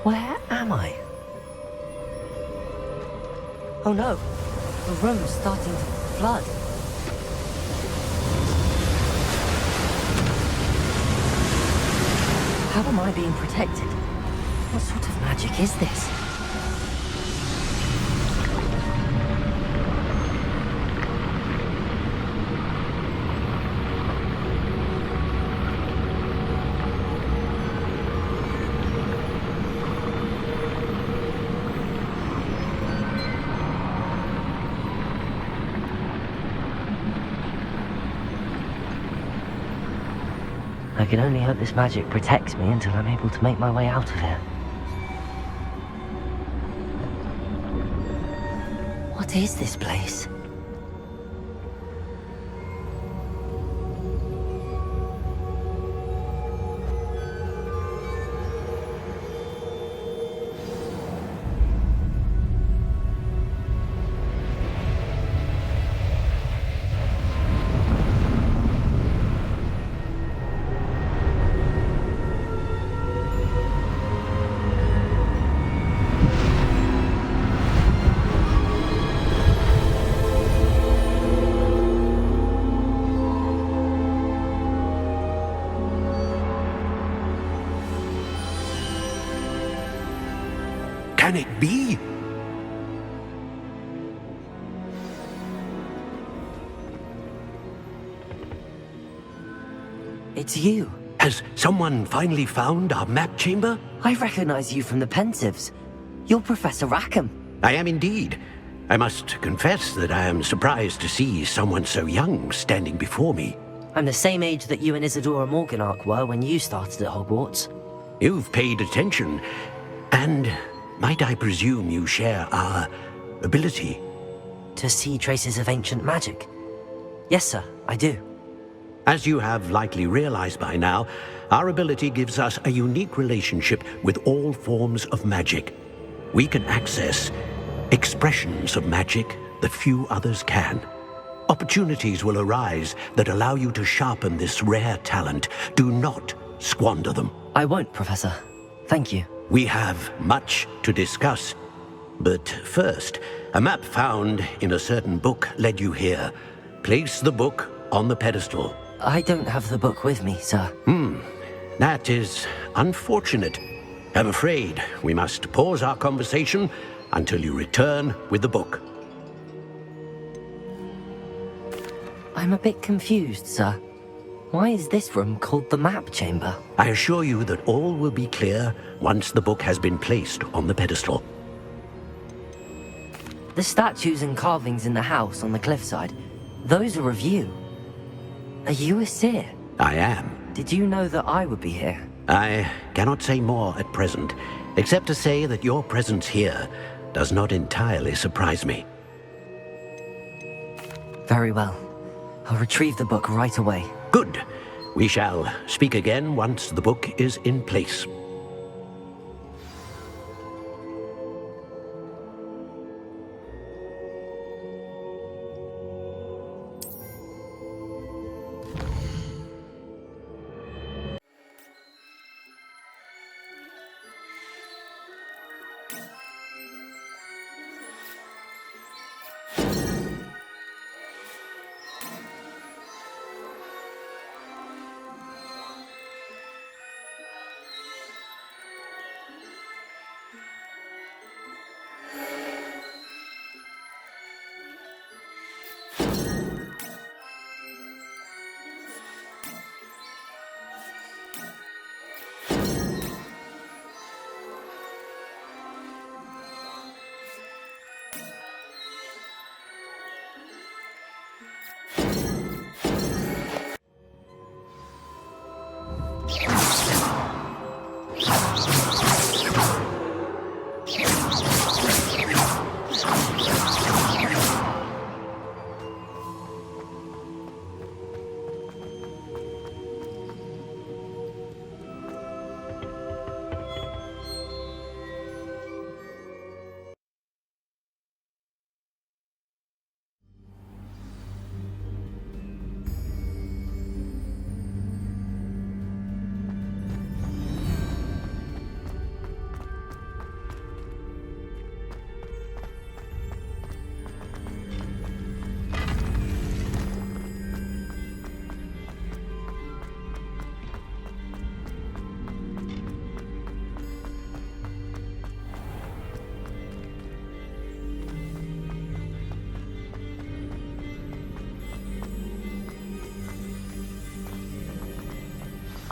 Where am I? Oh no, the room's starting to flood. How am I being protected? What sort of magic is this? I can only hope this magic protects me until I'm able to make my way out of here. What is this place? Can it be? It's you. Has someone finally found our map chamber? I recognize you from the Pensives. You're Professor Rackham. I am indeed. I must confess that I am surprised to see someone so young standing before me. I'm the same age that you and Isadora Morganach were when you started at Hogwarts. You've paid attention, and might I presume you share our ability? To see traces of ancient magic? Yes, sir, I do. As you have likely realized by now, our ability gives us a unique relationship with all forms of magic. We can access expressions of magic that few others can. Opportunities will arise that allow you to sharpen this rare talent. Do not squander them. I won't, Professor. Thank you. We have much to discuss. But first, a map found in a certain book led you here. Place the book on the pedestal. I don't have the book with me, sir. That is unfortunate. I'm afraid we must pause our conversation until you return with the book. I'm a bit confused, sir. Why is this room called the map chamber? I assure you that all will be clear once the book has been placed on the pedestal. The statues and carvings in the house on the cliffside, those are of you. Are you a seer? I am. Did you know that I would be here? I cannot say more at present, except to say that your presence here does not entirely surprise me. Very well. I'll retrieve the book right away. Good. We shall speak again once the book is in place.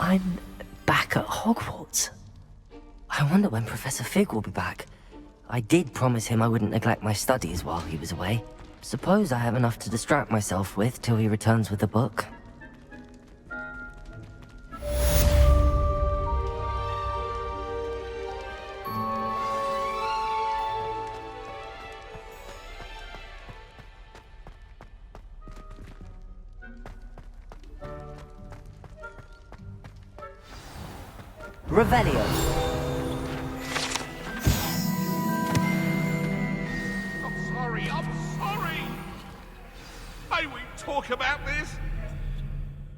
I'm back at Hogwarts. I wonder when Professor Fig will be back. I did promise him I wouldn't neglect my studies while he was away. Suppose I have enough to distract myself with till he returns with a book. Revelio. I'm sorry! May we talk about this?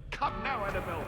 Come now, Annabelle.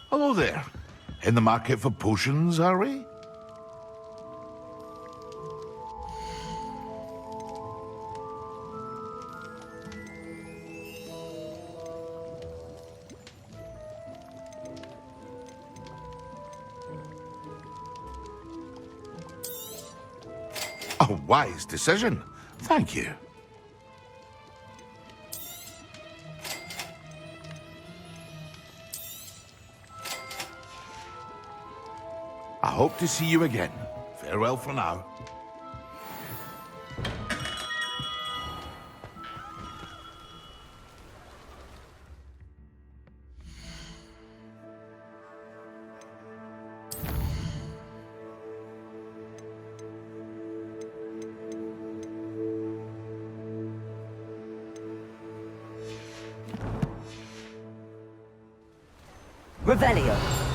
Hello there. In the market for potions, are we? A wise decision. Thank you. I hope to see you again. Farewell for now. Revelio.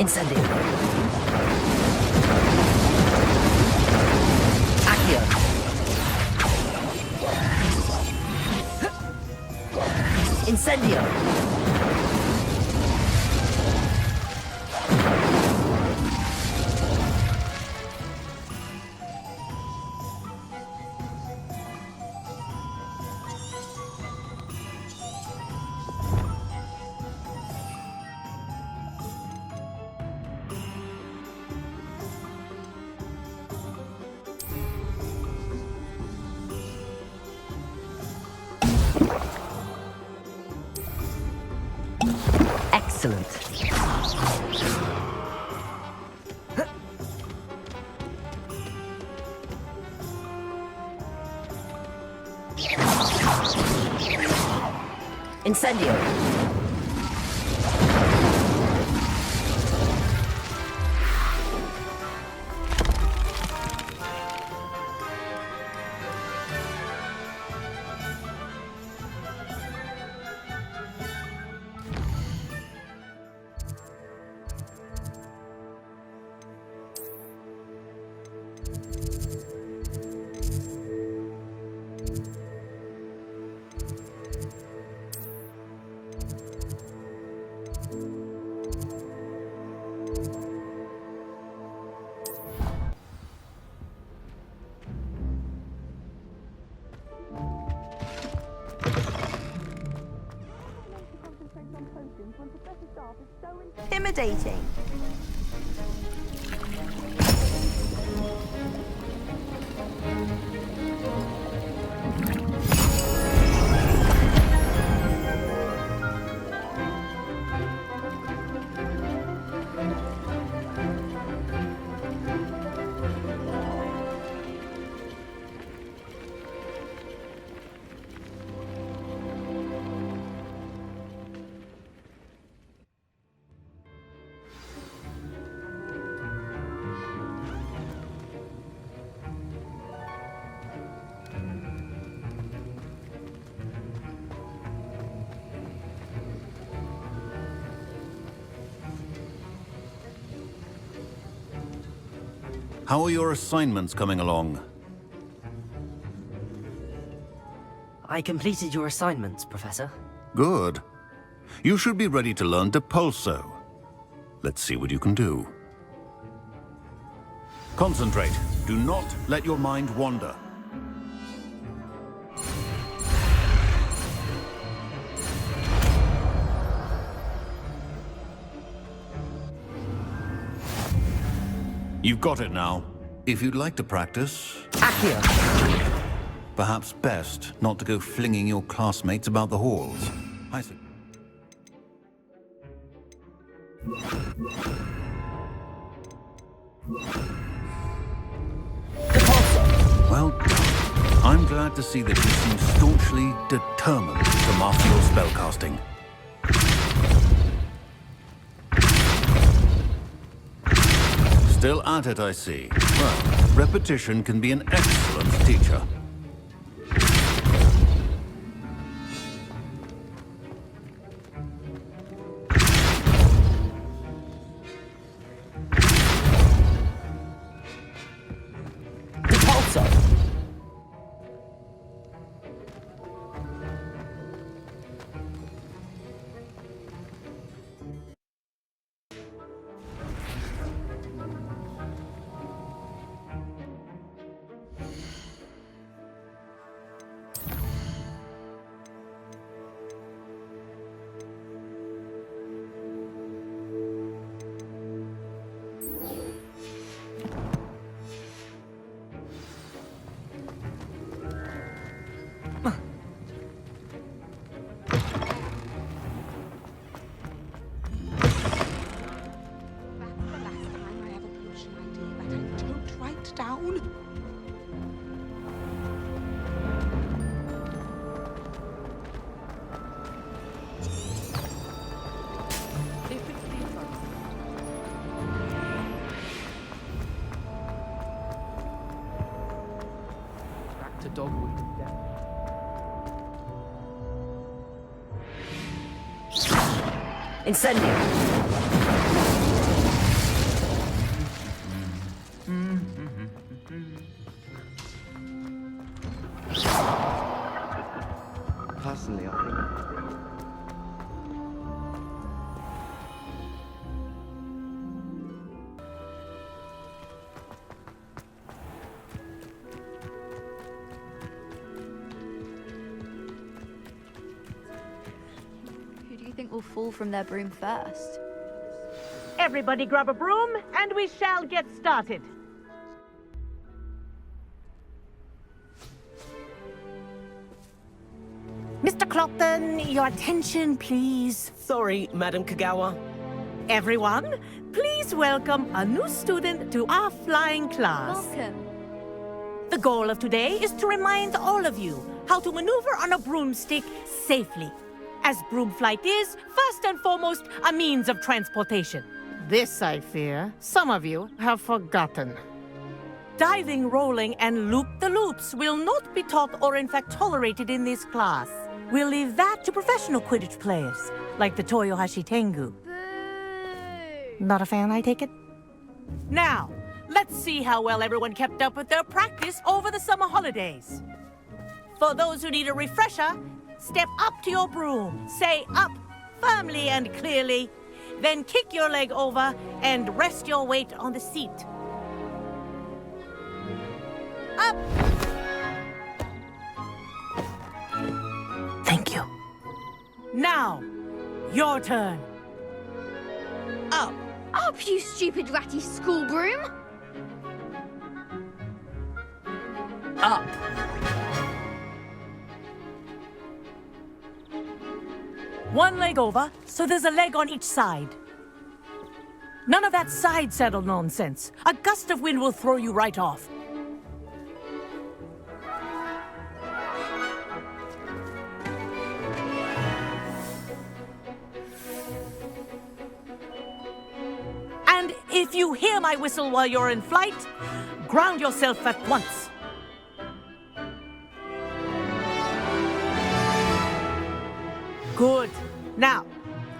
Incendio. Accio. Incendio. Excellent. Incendio. Intimidating. How are your assignments coming along? I completed your assignments, Professor. Good. You should be ready to learn Depulso. Let's see what you can do. Concentrate. Do not let your mind wander. You've got it now. If you'd like to practice, Accio. perhaps best not to go flinging your classmates about the halls. I see. Well done. I'm glad to see that you seem staunchly determined to master your spellcasting. Still at it, I see. Well, repetition can be an excellent teacher. Depulso. Down. Back to Dogwood. Incendio. Personally, I think. Who do you think will fall from their broom first? Everybody grab a broom, and we shall get started. Mr. Clark. Clopton, your attention, please. Sorry, Madam Kagawa. Everyone, please welcome a new student to our flying class. Welcome. The goal of today is to remind all of you how to maneuver on a broomstick safely, as broom flight is, first and foremost, a means of transportation. This, I fear, some of you have forgotten. Diving, rolling, and loop-the-loops will not be taught or in fact tolerated in this class. We'll leave that to professional Quidditch players, like the Toyohashi Tengu. Boo! Not a fan, I take it? Now, let's see how well everyone kept up with their practice over the summer holidays. For those who need a refresher, step up to your broom, say up firmly and clearly, then kick your leg over and rest your weight on the seat. Up! Thank you. Now, your turn. Up! Up, you stupid ratty school broom! Up! One leg over, so there's a leg on each side. None of that side saddle nonsense. A gust of wind will throw you right off. And if you hear my whistle while you're in flight, ground yourself at once. Good. Now,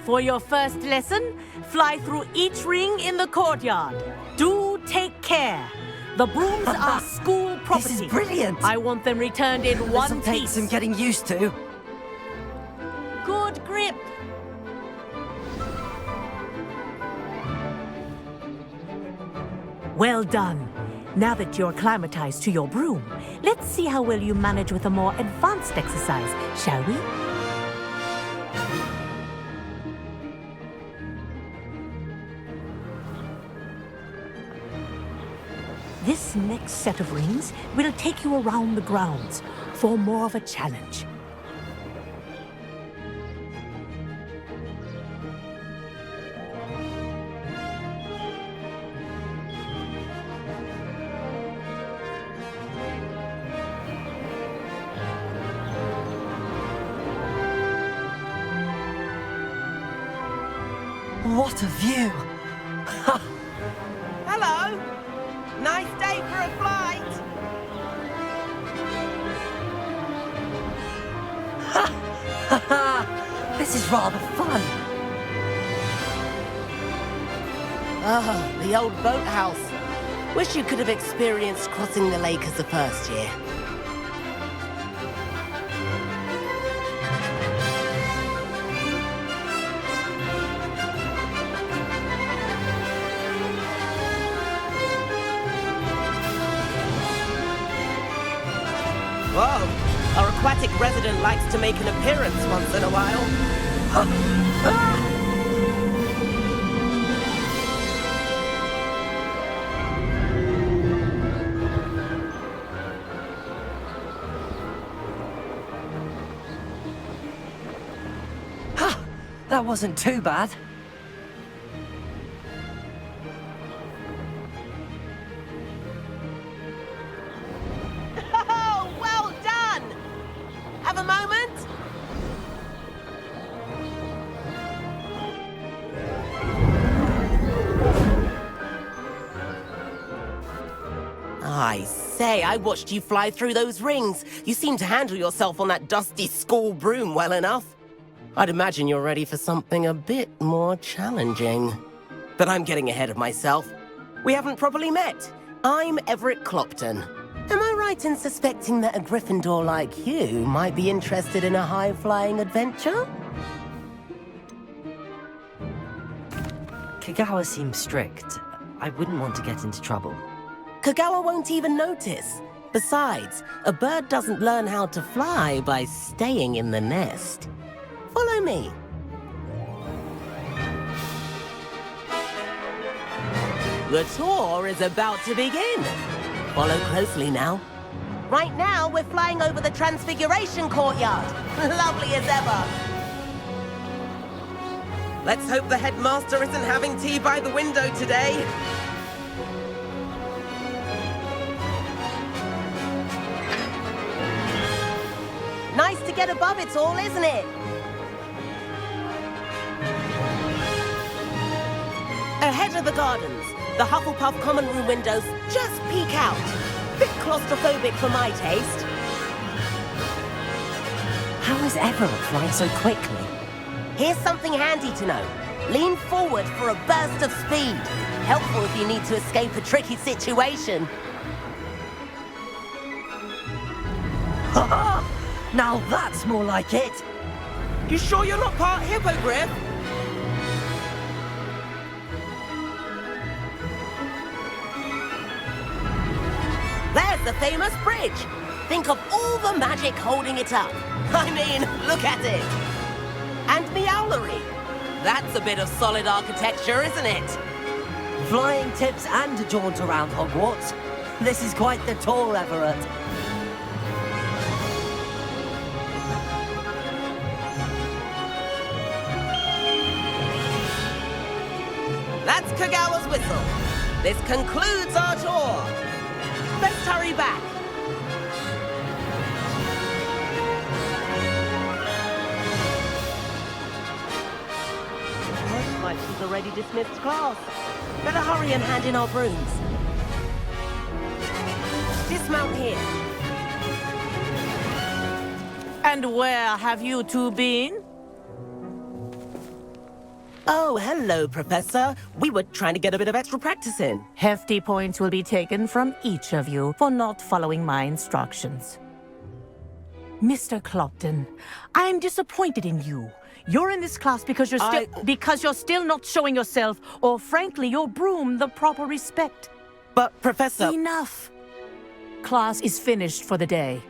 for your first lesson, fly through each ring in the courtyard. Do take care. The brooms are school property. This is brilliant! I want them returned in one This'll take piece. some getting used to. Good grip. Well done. Now that you're acclimatized to your broom, let's see how well you manage with a more advanced exercise, shall we? This next set of rings will take you around the grounds for more of a challenge. What a view! Hello! Nice day for a flight! This is rather fun. Ah, the old boathouse. Wish you could have experienced crossing the lake as a first year. Whoa! Our aquatic resident likes to make an appearance once in a while. That wasn't too bad. Oh, well done! Have a moment? I say, I watched you fly through those rings. You seem to handle yourself on that dusty school broom well enough. I'd imagine you're ready for something a bit more challenging. But I'm getting ahead of myself. We haven't properly met. I'm Everett Clopton. Am I right in suspecting that a Gryffindor like you might be interested in a high-flying adventure? Kagawa seems strict. I wouldn't want to get into trouble. Kagawa won't even notice. Besides, a bird doesn't learn how to fly by staying in the nest. Follow me. The tour is about to begin. Follow closely now. Right now, we're flying over the Transfiguration Courtyard. Lovely as ever. Let's hope the headmaster isn't having tea by the window today. Nice to get above it all, isn't it? Ahead of the gardens, the Hufflepuff common room windows just peek out. Bit claustrophobic for my taste. How is Everett flying so quickly? Here's something handy to know. Lean forward for a burst of speed. Helpful if you need to escape a tricky situation. Now that's more like it! You sure you're not part hippogriff? There's the famous bridge. Think of all the magic holding it up. I mean, look at it. And Meowlery. That's a bit of solid architecture, isn't it? Flying tips and a jaunt around Hogwarts. This is quite the tour, Everett. That's Kagawa's whistle. This concludes our tour. Let's hurry back. Looks like she's already dismissed class. Better hurry and hand in our brooms. Dismount here. And where have you two been? Oh, hello, Professor. We were trying to get a bit of extra practice in. Hefty points will be taken from each of you for not following my instructions. Mr. Clopton, I'm disappointed in you. You're in this class because you're still not showing yourself, or frankly, your broom the proper respect. But, Professor... Enough. Class is finished for the day.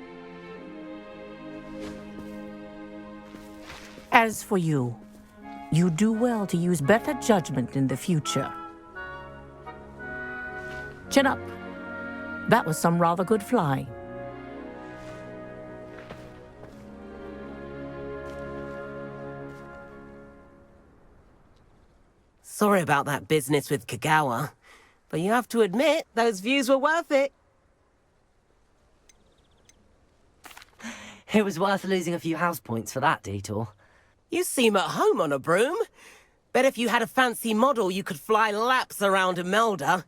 As for you, you do well to use better judgment in the future. Chin up. That was some rather good flying. Sorry about that business with Kagawa, but you have to admit, those views were worth it. It was worth losing a few house points for that detour. You seem at home on a broom. Bet if you had a fancy model, you could fly laps around Imelda.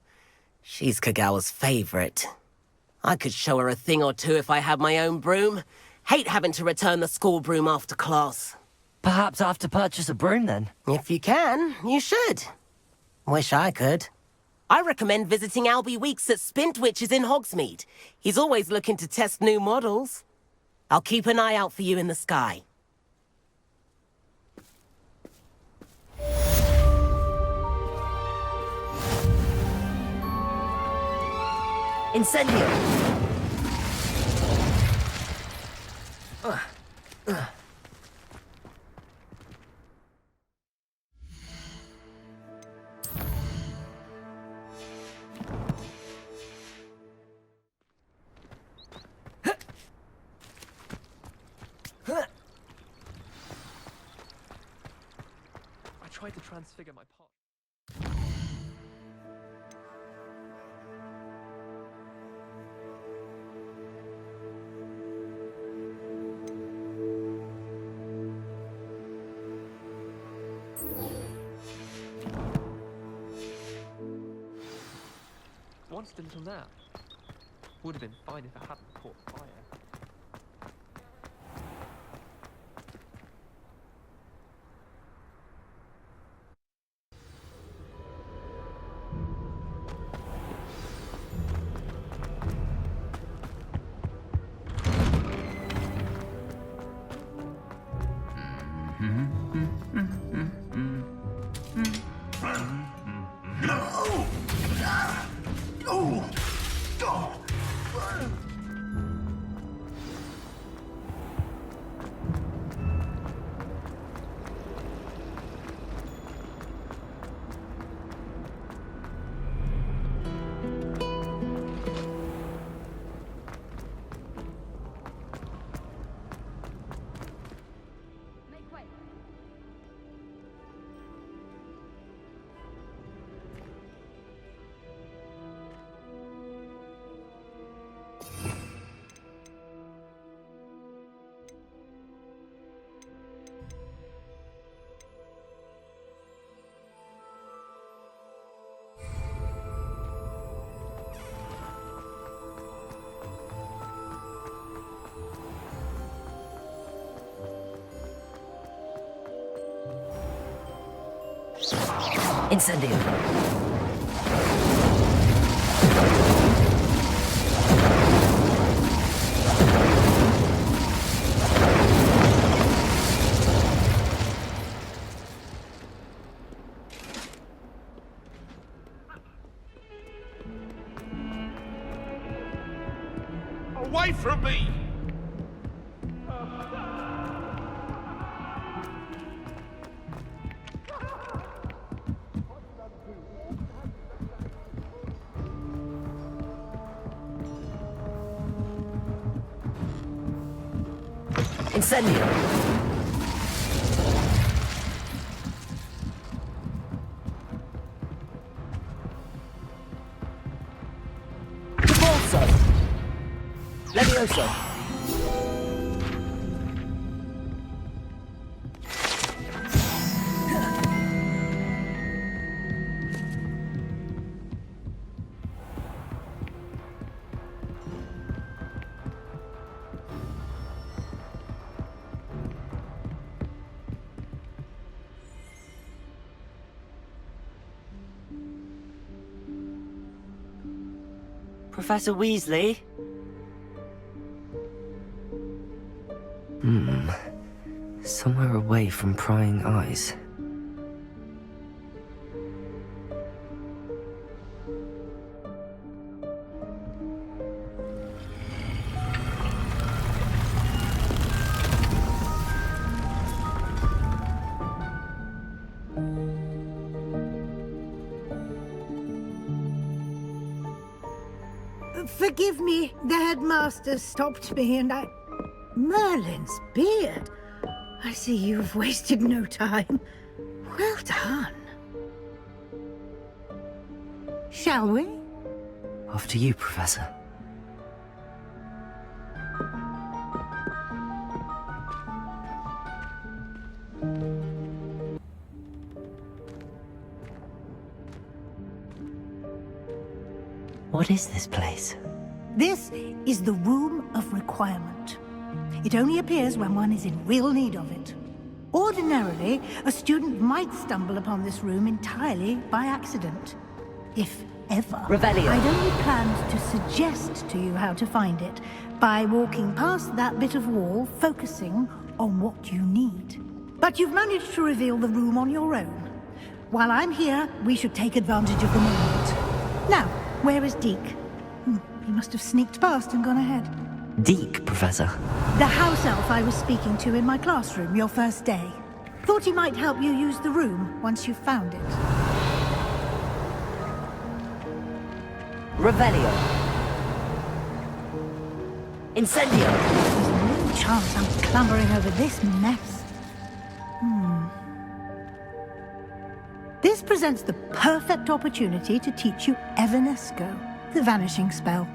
She's Kagawa's favorite. I could show her a thing or two if I had my own broom. Hate having to return the school broom after class. Perhaps I have to purchase a broom then. If you can, you should. Wish I could. I recommend visiting Albie Weeks at Spintwitches in Hogsmeade. He's always looking to test new models. I'll keep an eye out for you in the sky. Incendio! I tried to transfigure my part. Once until now. Would have been fine if I hadn't caught fire. Incendio. Away from me! Incendio. Repulso. Levioso. Professor Weasley? Somewhere away from prying eyes. Forgive me, the headmaster stopped me and I... Merlin's beard. I see you've wasted no time. Well done. Shall we? After you, Professor. What is this place? This is the Room of Requirement. It only appears when one is in real need of it. Ordinarily, a student might stumble upon this room entirely by accident. If ever. Revelio. I'd only planned to suggest to you how to find it by walking past that bit of wall, focusing on what you need. But you've managed to reveal the room on your own. While I'm here, we should take advantage of the moment. Now, where is Deke? He must have sneaked past and gone ahead. Deke, Professor. The house elf I was speaking to in my classroom your first day. Thought he might help you use the room once you found it. Revelio. Incendio. There's no chance I'm clambering over this mess. This presents the perfect opportunity to teach you Evanesco, the vanishing spell.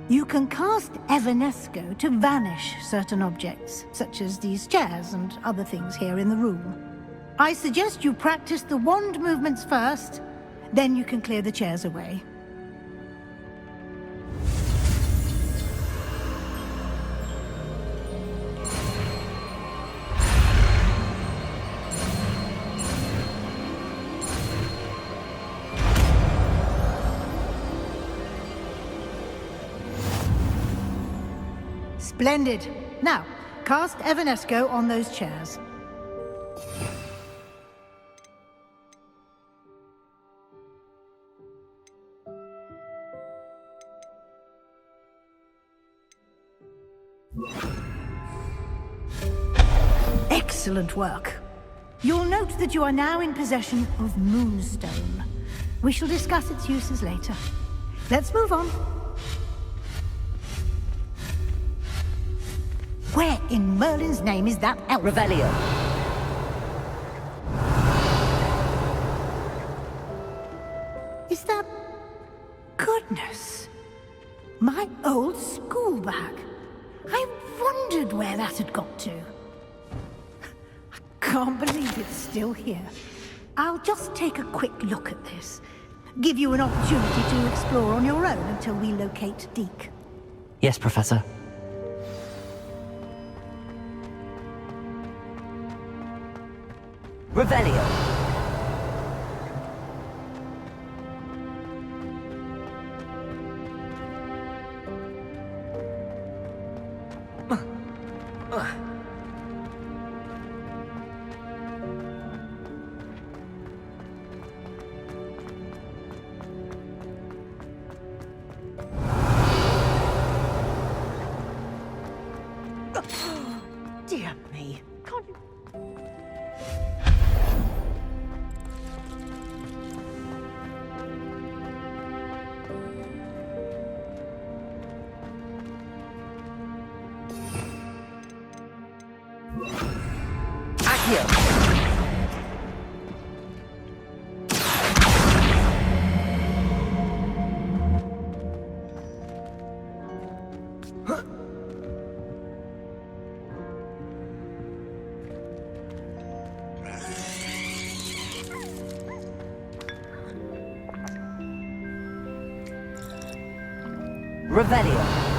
You can cast Evanesco to vanish certain objects, such as these chairs and other things here in the room. I suggest you practice the wand movements first, then you can clear the chairs away. Splendid. Now, cast Evanesco on those chairs. Excellent work. You'll note that you are now in possession of Moonstone. We shall discuss its uses later. Let's move on. Where in Merlin's name is that elf? Revelio. Is that... Goodness. My old school bag. I wondered where that had got to. I can't believe it's still here. I'll just take a quick look at this. Give you an opportunity to explore on your own until we locate Deke. Yes, Professor. Revelio. Accio! Revelio.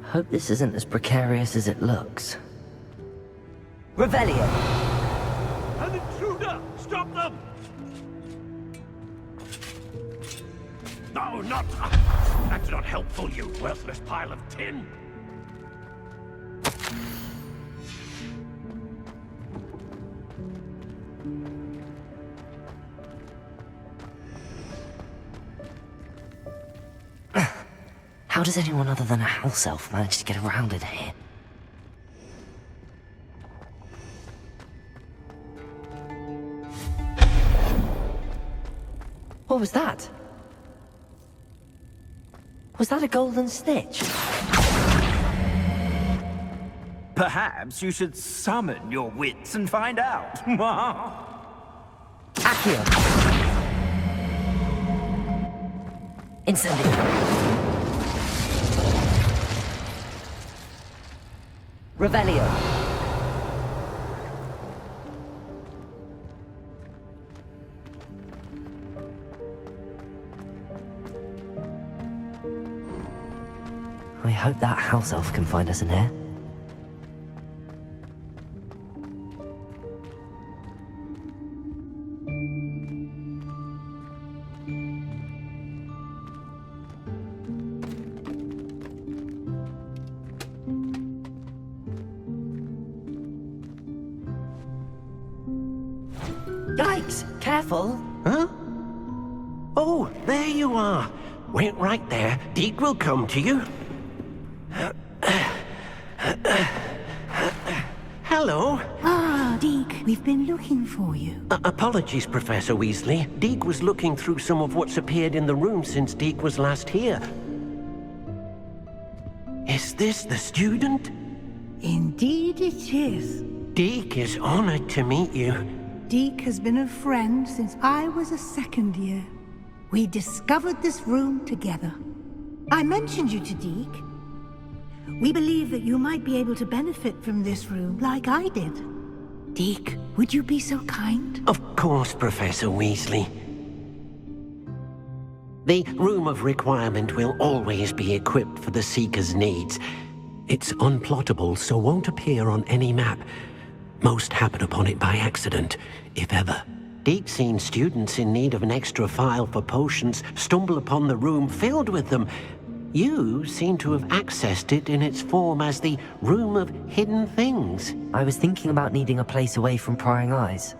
Hope this isn't as precarious as it looks. Revelio! An intruder! Stop them! No, not... That's not helpful, you worthless pile of tin! How does anyone other than a house elf manage to get around in here? What was that? Was that a golden snitch? Perhaps you should summon your wits and find out. Accio! Incendio! Revelio! I hope that house elf can find us in here. Yikes! Careful! Huh? Oh, there you are. Wait right there. Deke will come to you. Hello. Ah, Deke, we've been looking for you. Apologies, Professor Weasley. Deke was looking through some of what's appeared in the room since Deke was last here. Is this the student? Indeed it is. Deke is honored to meet you. Deke has been a friend since I was a second year. We discovered this room together. I mentioned you to Deke. We believe that you might be able to benefit from this room like I did. Deke, would you be so kind? Of course, Professor Weasley. The Room of Requirement will always be equipped for the Seeker's needs. It's unplottable, so won't appear on any map. Most happen upon it by accident, if ever. Deke's seen students in need of an extra file for potions stumble upon the room filled with them. You seem to have accessed it in its form as the Room of Hidden Things. I was thinking about needing a place away from prying eyes.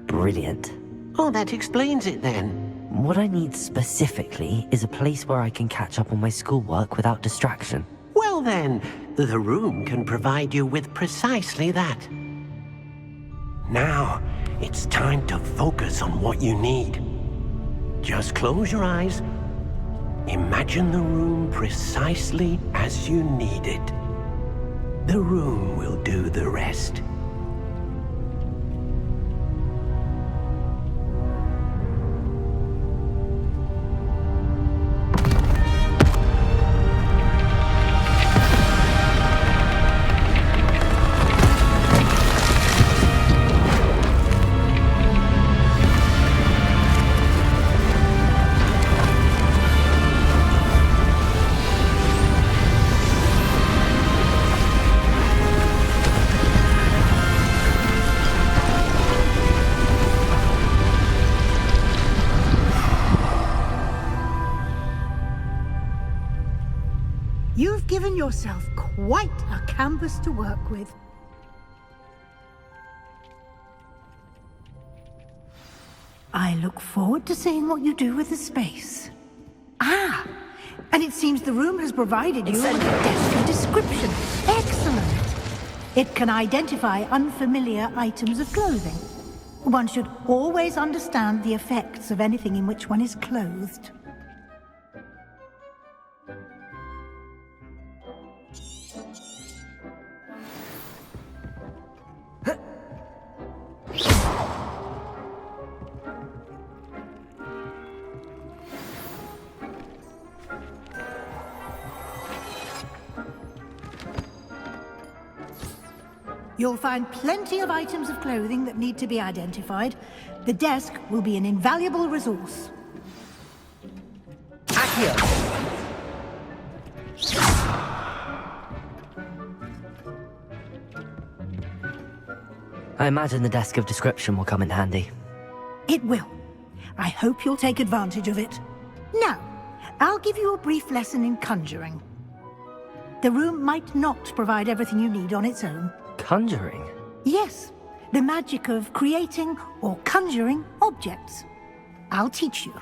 Brilliant. Oh, that explains it then. What I need specifically is a place where I can catch up on my schoolwork without distraction. Well then, the room can provide you with precisely that. Now, it's time to focus on what you need. Just close your eyes. Imagine the room precisely as you need it. The room will do the rest. You've given yourself quite a canvas to work with. I look forward to seeing what you do with the space. Ah, and it seems the room has provided you with a desk of description. Excellent. It can identify unfamiliar items of clothing. One should always understand the effects of anything in which one is clothed. You'll find plenty of items of clothing that need to be identified. The desk will be an invaluable resource. Accio! I imagine the desk of description will come in handy. It will. I hope you'll take advantage of it. Now, I'll give you a brief lesson in conjuring. The room might not provide everything you need on its own. Conjuring? Yes, the magic of creating or conjuring objects. I'll teach you.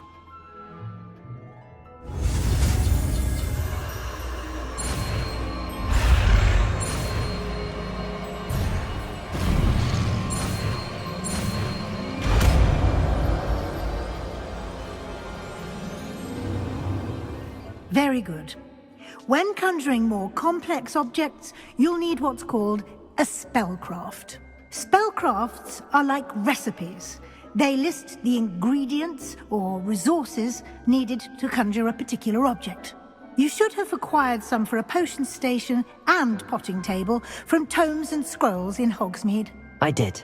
Very good. When conjuring more complex objects, you'll need what's called a spellcraft. Spellcrafts are like recipes. They list the ingredients or resources needed to conjure a particular object. You should have acquired some for a potion station and potting table from tomes and scrolls in Hogsmeade. I did.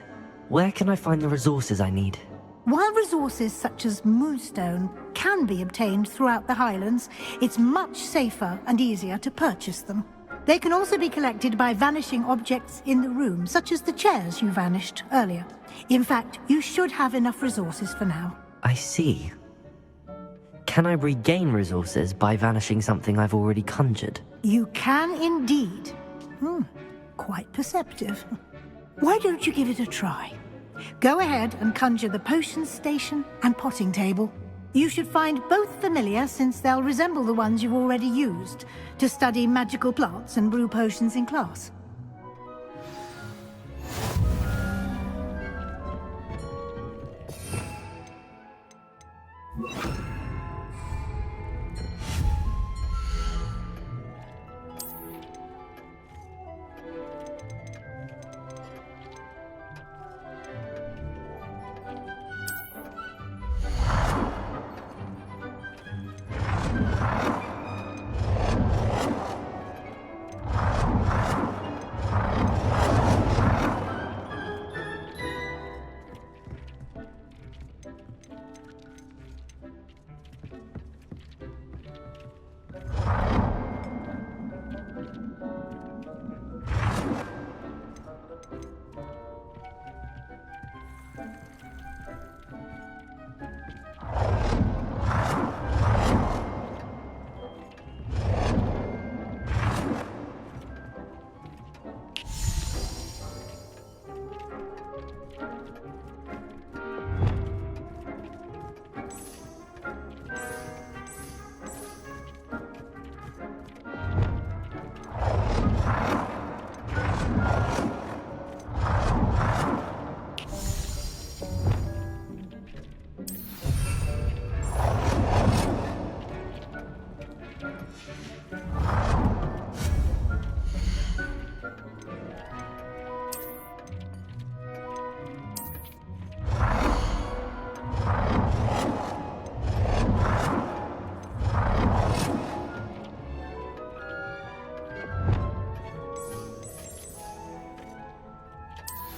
Where can I find the resources I need? While resources such as moonstone can be obtained throughout the Highlands, it's much safer and easier to purchase them. They can also be collected by vanishing objects in the room, such as the chairs you vanished earlier. In fact, you should have enough resources for now. I see. Can I regain resources by vanishing something I've already conjured? You can indeed. Quite perceptive. Why don't you give it a try? Go ahead and conjure the potion station and potting table. You should find both familiar, since they'll resemble the ones you've already used to study magical plants and brew potions in class.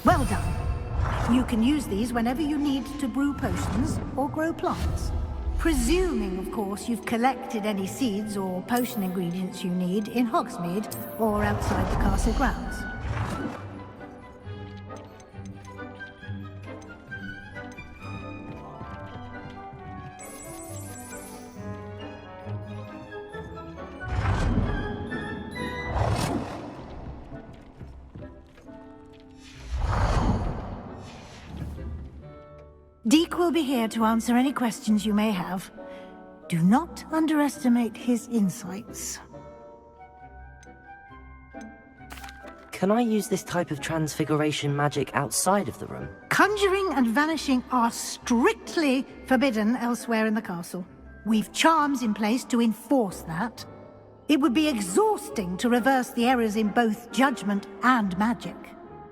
Well done. You can use these whenever you need to brew potions or grow plants. Presuming, of course, you've collected any seeds or potion ingredients you need in Hogsmeade or outside the castle grounds. Deek will be here to answer any questions you may have. Do not underestimate his insights. Can I use this type of transfiguration magic outside of the room? Conjuring and vanishing are strictly forbidden elsewhere in the castle. We've charms in place to enforce that. It would be exhausting to reverse the errors in both judgment and magic.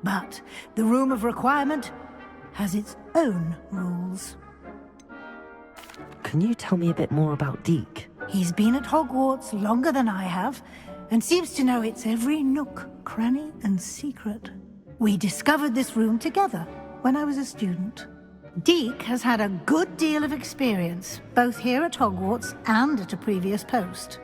But the Room of Requirement has its own rules. Can you tell me a bit more about Deke? He's been at Hogwarts longer than I have, and seems to know its every nook, cranny, and secret. We discovered this room together when I was a student. Deke has had a good deal of experience, both here at Hogwarts and at a previous post.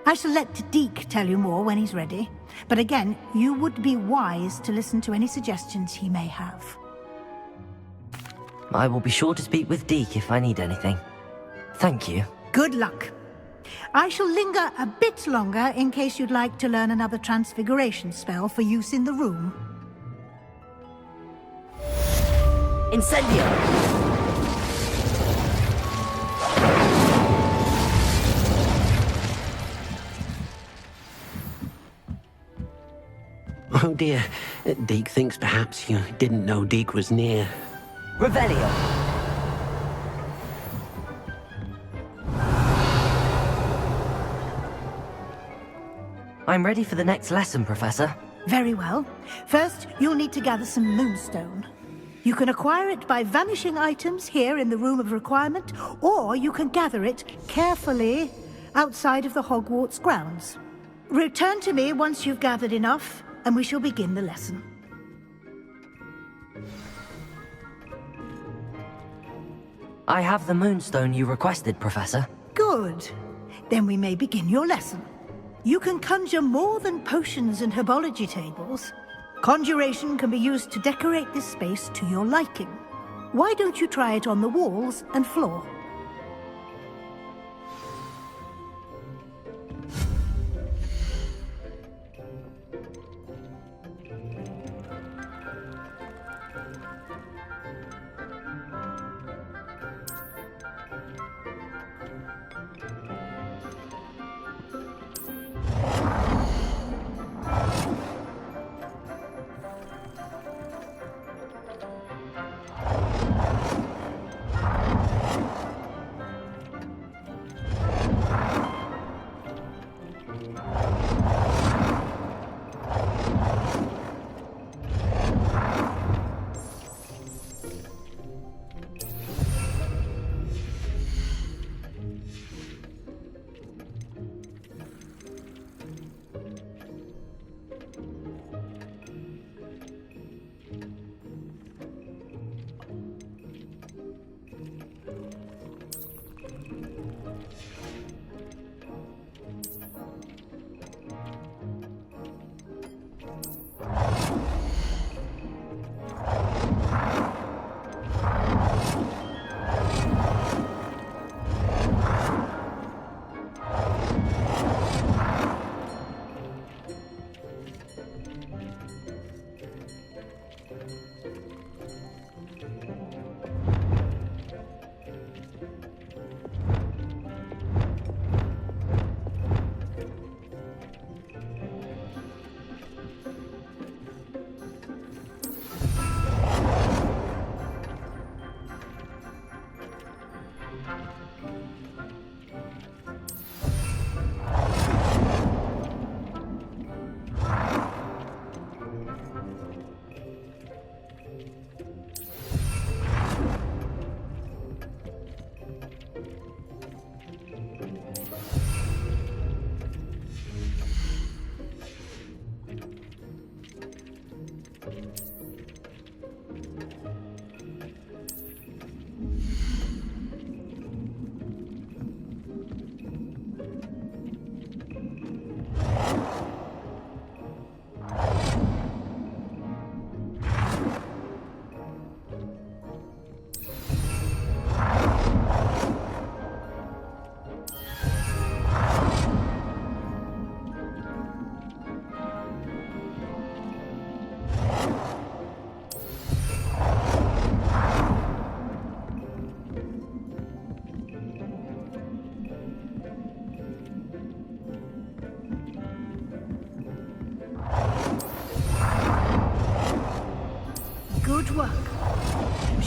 I shall let Deke tell you more when he's ready, but again, you would be wise to listen to any suggestions he may have. I will be sure to speak with Deke if I need anything. Thank you. Good luck. I shall linger a bit longer in case you'd like to learn another transfiguration spell for use in the room. Incendio! Oh dear. Deke thinks perhaps you didn't know Deke was near. Revelio! I'm ready for the next lesson, Professor. Very well. First, you'll need to gather some moonstone. You can acquire it by vanishing items here in the Room of Requirement, or you can gather it carefully outside of the Hogwarts grounds. Return to me once you've gathered enough, and we shall begin the lesson. I have the moonstone you requested, Professor. Good. Then we may begin your lesson. You can conjure more than potions and herbology tables. Conjuration can be used to decorate this space to your liking. Why don't you try it on the walls and floor?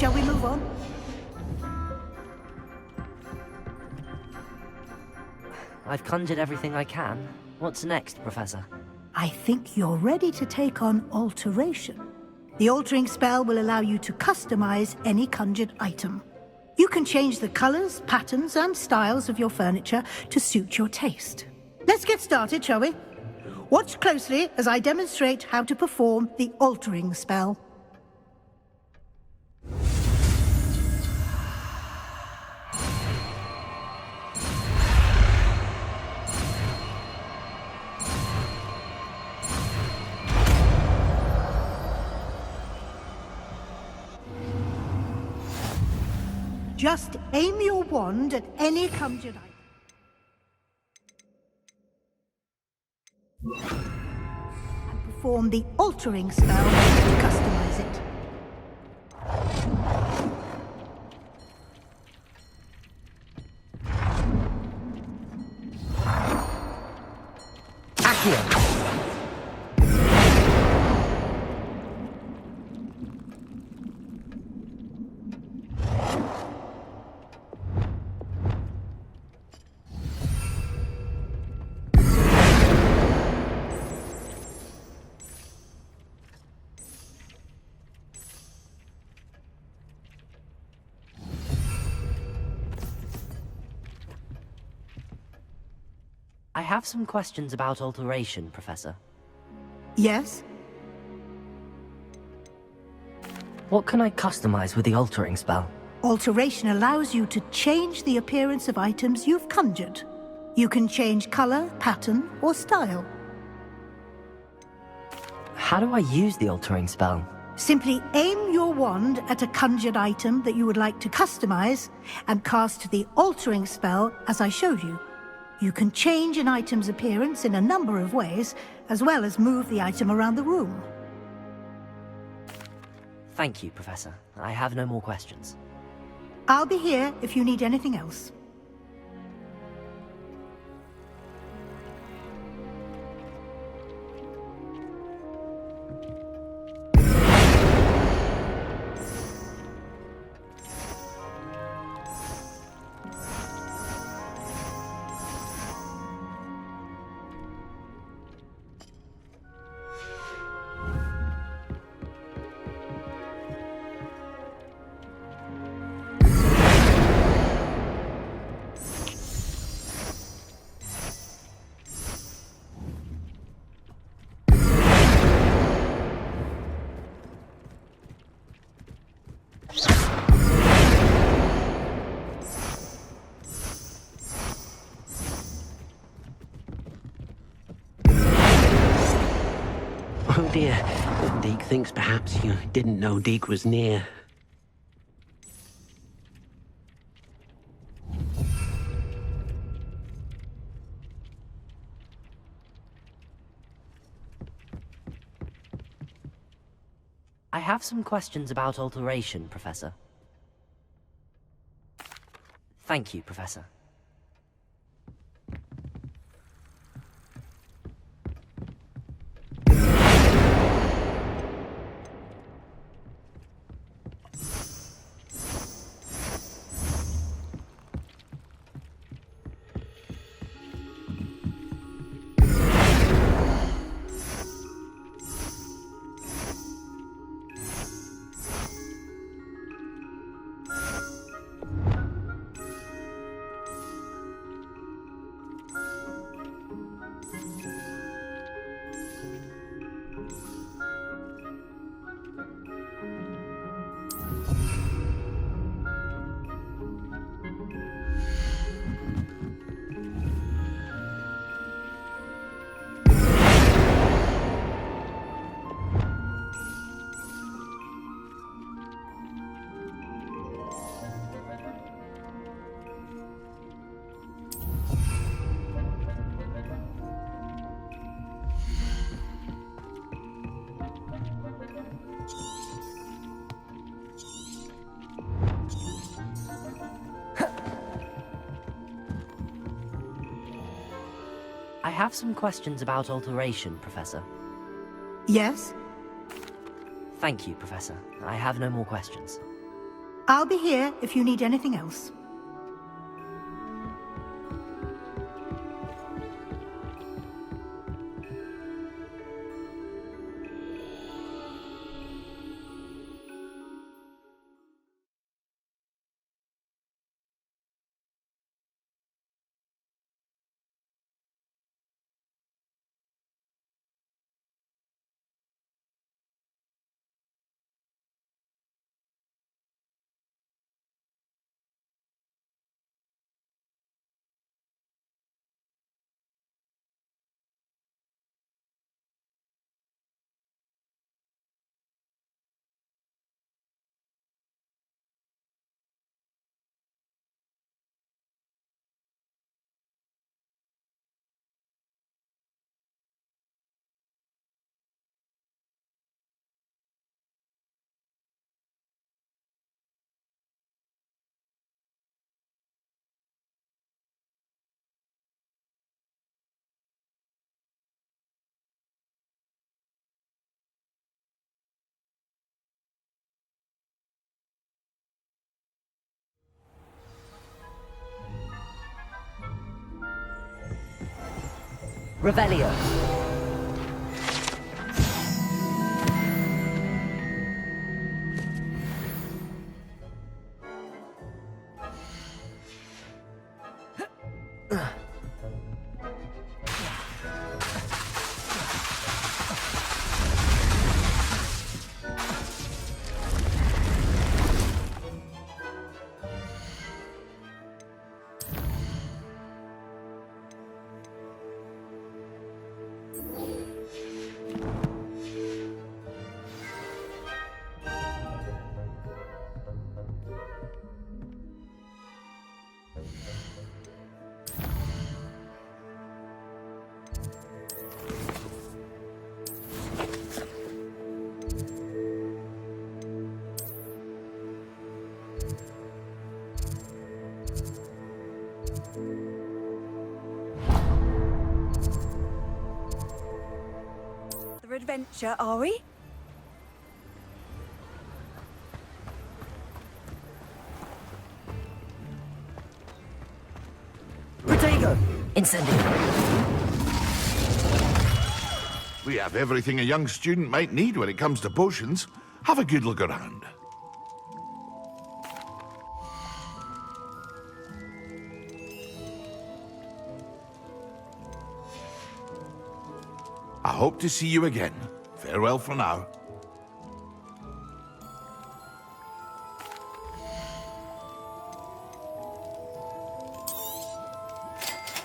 Shall we move on? I've conjured everything I can. What's next, Professor? I think you're ready to take on alteration. The altering spell will allow you to customize any conjured item. You can change the colors, patterns, and styles of your furniture to suit your taste. Let's get started, shall we? Watch closely as I demonstrate how to perform the altering spell. Just aim your wand at any conjured item and perform the altering spell to customize it. Accio! I have some questions about alteration, Professor. Yes? What can I customize with the altering spell? Alteration allows you to change the appearance of items you've conjured. You can change color, pattern, or style. How do I use the altering spell? Simply aim your wand at a conjured item that you would like to customize and cast the altering spell as I showed you. You can change an item's appearance in a number of ways, as well as move the item around the room. Thank you, Professor. I have no more questions. I'll be here if you need anything else. Oh dear. Deke thinks perhaps you didn't know Deke was near. I have some questions about alteration, Professor. Thank you, Professor. I have some questions about alteration, Professor. Yes? Thank you, Professor. I have no more questions. I'll be here if you need anything else. Revelio. Adventure, are we? Protego! Incendio! We have everything a young student might need when it comes to potions. Have a good look around. I hope to see you again. Farewell for now.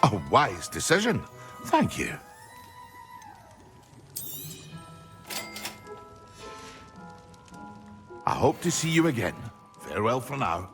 A wise decision. Thank you. I hope to see you again. Farewell for now.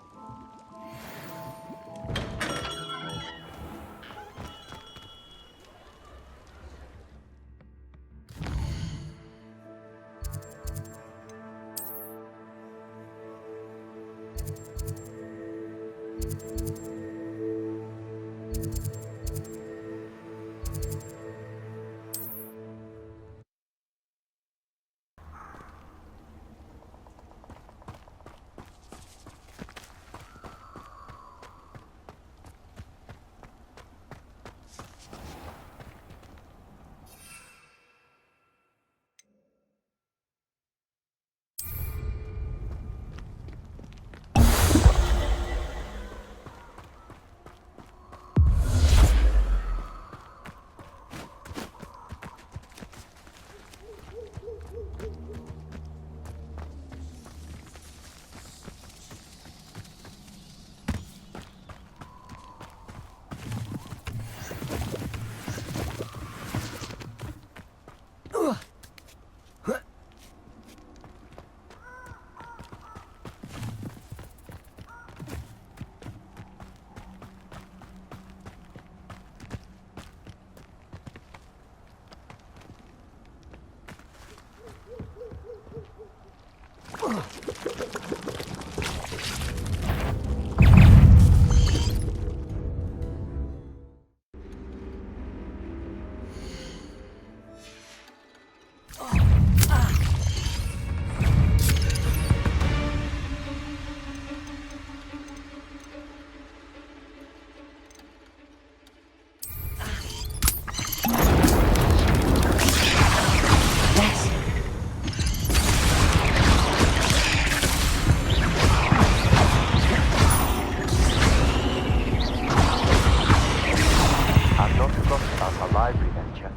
library venture.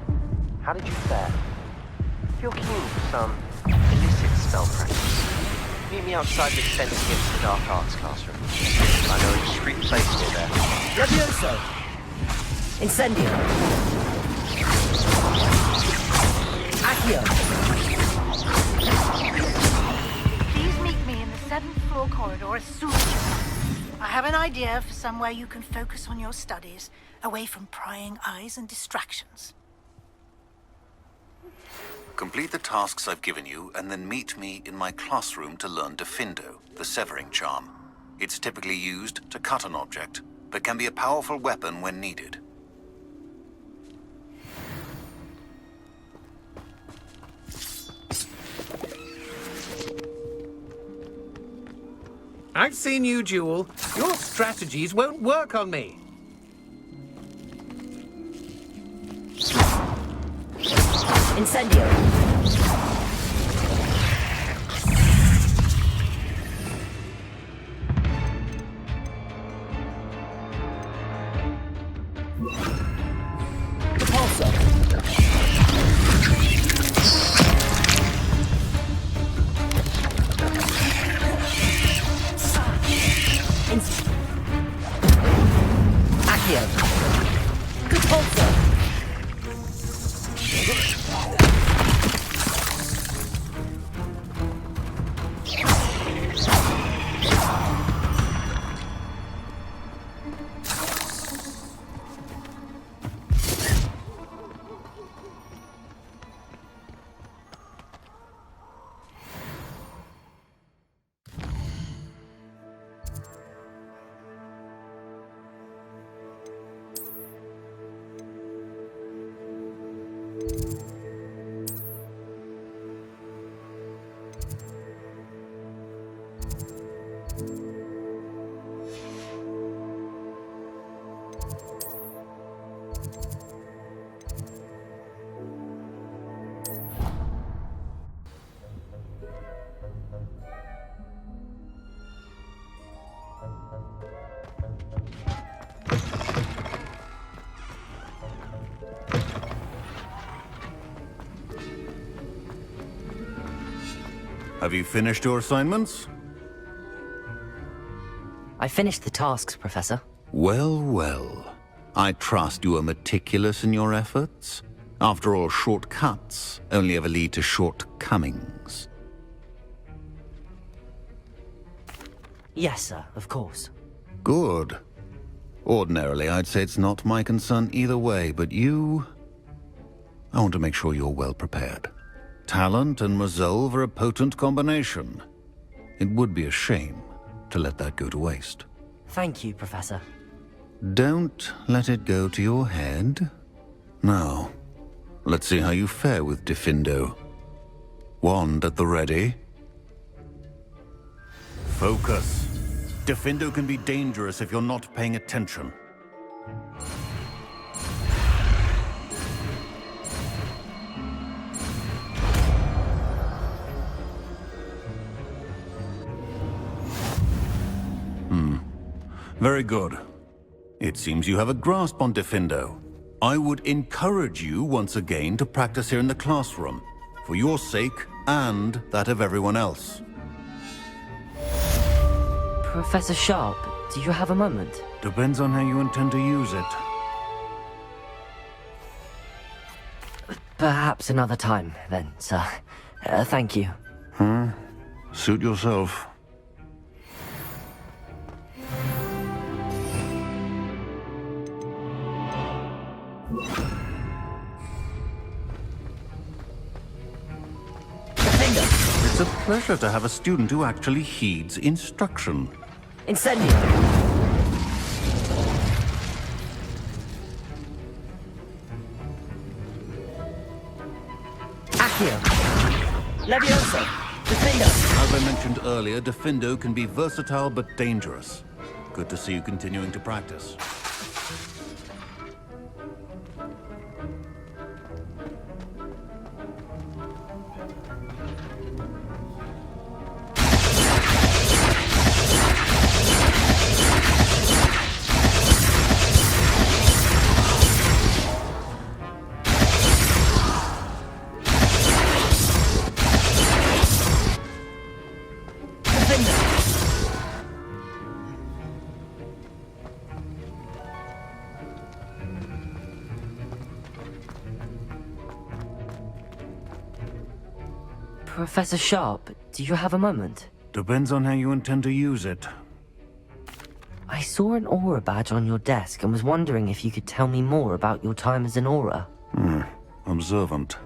How did you fare? If you're keen for some illicit spell practice, meet me outside the extended against the dark arts classroom. I know a discreet place near there. Levioso! Incendio! Accio! Please meet me in the 7th floor corridor as soon as you can. I have an idea for somewhere you can focus on your studies, away from prying eyes and distractions. Complete the tasks I've given you, and then meet me in my classroom to learn Defindo, the severing charm. It's typically used to cut an object, but can be a powerful weapon when needed. I've seen you duel. Your strategies won't work on me. Incendio! Have you finished your assignments? I finished the tasks, Professor. Well, well. I trust you are meticulous in your efforts. After all, shortcuts only ever lead to shortcomings. Yes, sir, of course. Good. Ordinarily, I'd say it's not my concern either way, but you... I want to make sure you're well prepared. Talent and resolve are a potent combination. It would be a shame to let that go to waste. Thank you, Professor. Don't let it go to your head. Now, let's see how you fare with Defindo. Wand at the ready. Focus. Defindo can be dangerous if you're not paying attention. Very good. It seems you have a grasp on Defindo. I would encourage you once again to practice here in the classroom, for your sake and that of everyone else. Professor Sharp, do you have a moment? Depends on how you intend to use it. Perhaps another time, then, sir. Thank you. Suit yourself. It's a pleasure to have a student who actually heeds instruction. Incendio! Accio! Levioso! Defindo! As I mentioned earlier, Defindo can be versatile but dangerous. Good to see you continuing to practice. Professor Sharp, do you have a moment? Depends on how you intend to use it. I saw an aura badge on your desk and was wondering if you could tell me more about your time as an aura. Observant.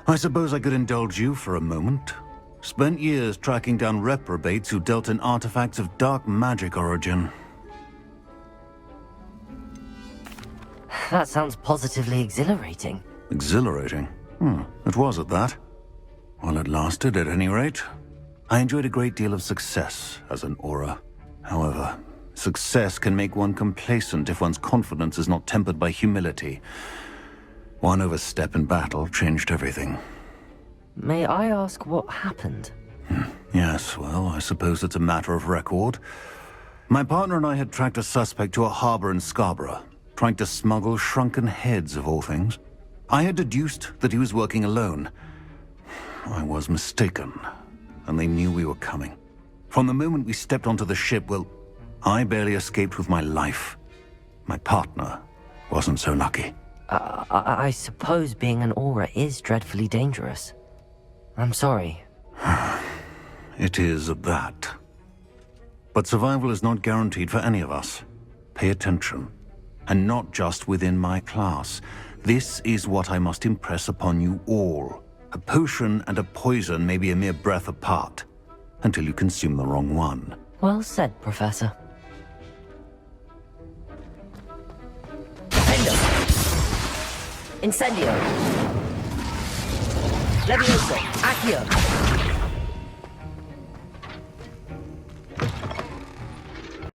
I suppose I could indulge you for a moment. Spent years tracking down reprobates who dealt in artifacts of dark magic origin. That sounds positively exhilarating. Exhilarating? It was at that. While it lasted, at any rate. I enjoyed a great deal of success as an aura. However, success can make one complacent if one's confidence is not tempered by humility. One overstep in battle changed everything. May I ask what happened? Yes, well, I suppose it's a matter of record. My partner and I had tracked a suspect to a harbor in Scarborough, trying to smuggle shrunken heads of all things. I had deduced that he was working alone. I was mistaken, and they knew we were coming. From the moment we stepped onto the ship, well, I barely escaped with my life. My partner wasn't so lucky. I suppose being an aura is dreadfully dangerous. I'm sorry. It is at that. But survival is not guaranteed for any of us. Pay attention. And not just within my class. This is what I must impress upon you all. A potion and a poison may be a mere breath apart, until you consume the wrong one. Well said, Professor. Incendio. Levioso. Accio.